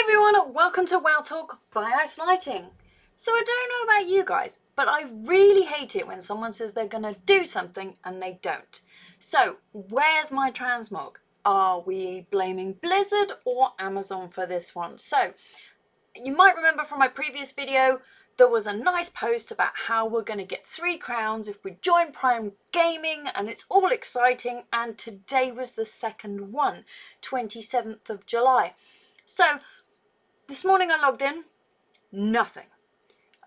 everyone, and welcome to Wow Talk by Ice Lighting. So I don't know about you guys, but I really hate it when someone says they're going to do something and they don't. So where's my transmog? Are we blaming Blizzard or Amazon for this one? So you might remember from my previous video, there was a nice post about how we're going to get 3 crowns if we join Prime Gaming, and it's all exciting, and today was the second one, 27th of July. So this morning I logged in, nothing.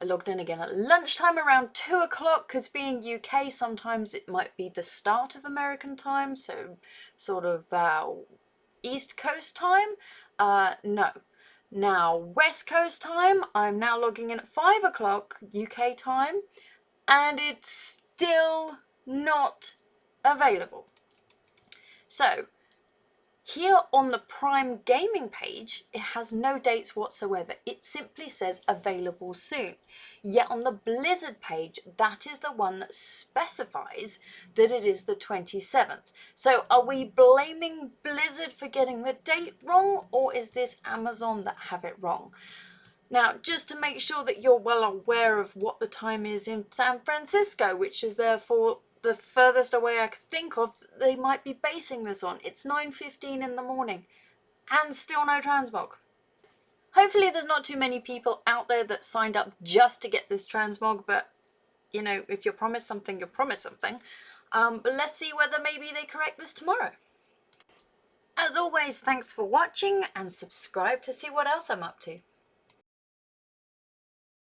I logged in again at lunchtime around 2 o'clock because being UK sometimes it might be the start of American time, so sort of East Coast time. No. Now West Coast time, I'm now logging in at 5 o'clock UK time and it's still not available. So here on the Prime Gaming page, it has no dates whatsoever. It simply says available soon. Yet on the Blizzard page, that is the one that specifies that it is the 27th. So are we blaming Blizzard for getting the date wrong, or is this Amazon that have it wrong? Now, just to make sure that you're well aware of what the time is in San Francisco, which is therefore the furthest away I could think of they might be basing this on. It's 9:15 in the morning and still no transmog. Hopefully there's not too many people out there that signed up just to get this transmog, but you know, if you're promised something, you're promised something. But let's see whether maybe they correct this tomorrow. As always, thanks for watching and subscribe to see what else I'm up to.